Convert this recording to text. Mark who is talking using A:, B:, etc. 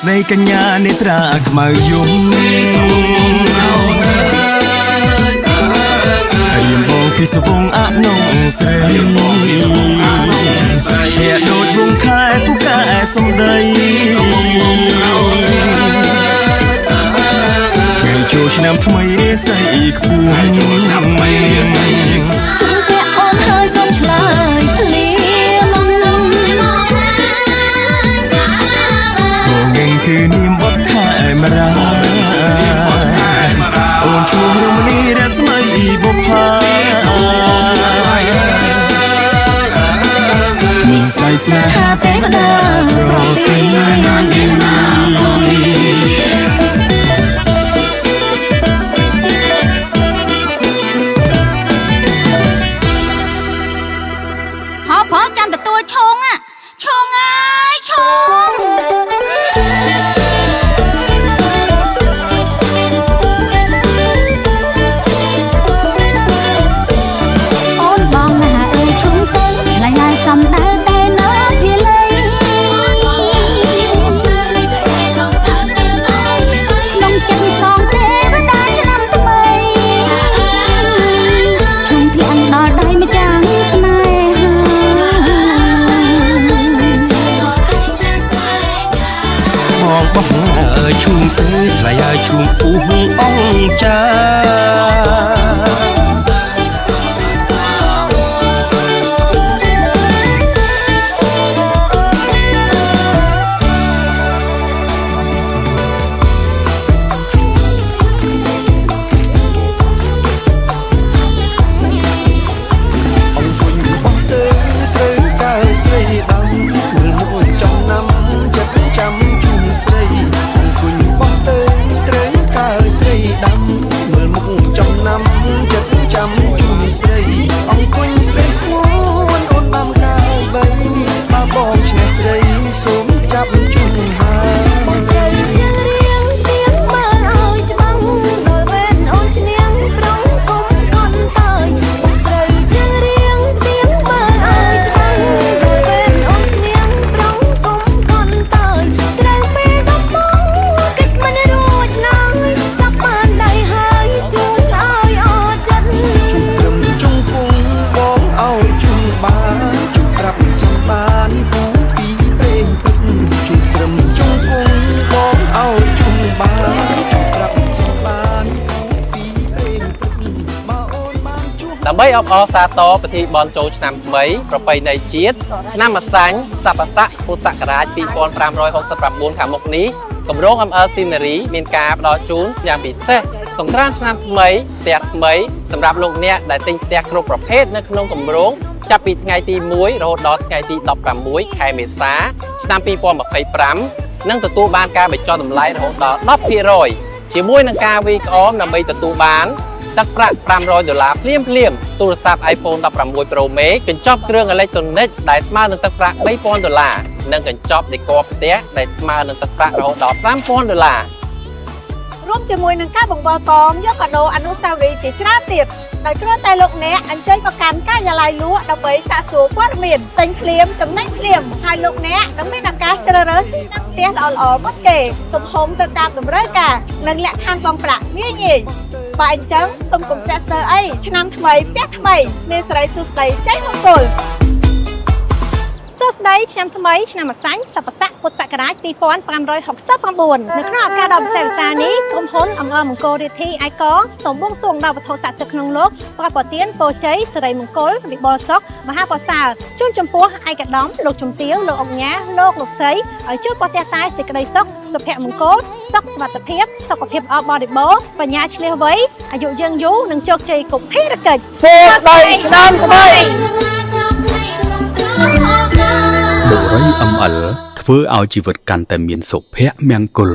A: ស្នេហ៍កញ្ញានេត្រាខ្មៅយំរៀមបងពីសវងអនងស្រីតែដូចវងខែពូកែសំដីពេលចូលឆ្នាំថ្មីរាសីខ្ពស់ជុំពាក់អូនហើយសូមឆ្លើយភ្លាមបងគឺនាមបត់ខែមរាអូនជួបរមនីរស្មីបុប្ផាមានស្រីស្នេហាទេវតាប្រទី
B: พอจำแต่ตัวชงอ่ะชงไงชงអូនបងណាអើយឈុំទៅឡាយឡាយសំដៅតែនៅពីលីក្នុងចិត្តសងទេវតាឆ្នាំថ្មីឈុំធ្លាក់ដល់ដៃម្ចាំងស្នេហ៍
A: បងអើយឈុំទៅថ្លៃឲ្យឈុំពុះអង្គចា
C: ដើម្បីអបអរសាទរពិធីបុណ្យចូលឆ្នាំថ្មីប្រពៃណីជាតិឆ្នាំម្សាញ់ស័ព្ទស័កពុទ្ធសករាជ2569ខាងមុខនេះគម្រោង ML Scenery មានការផ្ដល់ជូនយ៉ាងពិសេសសង្ក្រាន្តឆ្នាំថ្មីផ្ទះថ្មីសម្រាប់លោកអ្នកដែលទិញផ្ទះគ្រប់ប្រភេទនៅក្នុងគម្រោងចាប់ពីថ្ងៃទី1រហូតដល់ថ្ងៃទី16ខែមេសាឆ្នាំ2025និងទទួលបានការបញ្ចុះតម្លៃរហូតដល់ 10% ជាមួយនឹងការវាយក្អមដើម្បីទទួលបានទឹកប្រាក់$500ភ្លាមទូរស័ព្ទ iPhone 16 Pro Max កញ្ចប់គ្រឿងអេឡិចត្រូនិកដែលស្មើនឹងទឹកប្រាក់$3000និងកញ្ចប់ដេគ័រផ្ទះដែលស្មើនឹងទឹកប្រាក់រហូតដល់$5000
D: រួមជាមួយនឹងការបង្វិលកងយកកាដូអនុស្សាវរីយ៍ជាច្រើនទៀតដោយគ្រាន់តែលោកអ្នកអញ្ជើញមកកាន់ការិយាល័យលក់ដើម្បីសាកសួរព័ត៌មានទិញភ្លាមចំណេញភ្លាមហើយលោកអ្នកនឹងមានឱកាសជ្រើសរើសទិញផ្ទះល្អៗមុនគេទំហំទៅតាមតម្រូវការនិងលក្ខខណ្ឌបង់ប្រាក់ងាយបើអញ្ចឹងសូមកុំស្ទាក់ស្ទើរអីឆ្នាំថ្មីផ្ទះថ្មីនាងស្រីសុស្ដីជ័យមង្គលសួស្ដីឆ្នាំថ្មីឆ្នាំម្សាញ់ស័ព្ទស័កពុទ្ធសករាជ2569នៅក្នុងឱកាសដ៏ពិសេសវិសាលនេះក្រុមហ៊ុនអង្គរមង្គលរាជធីឯកសូមបួងសួងដល់វត្ថុស័ក្តិសិទ្ធិក្នុងលោកប្រប្រទានពរជ័យសិរីមង្គលវិបុលសុខមហាប្រសើរជូនចំពោះឯកឧត្តមលោកជំទាវលោកអុកញ៉ាលោកស្រីឲ្យជួបប្រទះតែសេចក្តីសុខសុភមង្គលសុខសុវត្ថិភាពសុខភាពអបរិបូរណ៍បញ្ញាឆ្លៀសវៃអាយុយើងយូរនិងជោគជ័យគ្រប់ភារកិច្ច
C: សួស្ដីឆ្នាំថ្មី
E: បុរី ML ធ្វើឲ្យជីវិតកាន់តែមានសុភមង្គល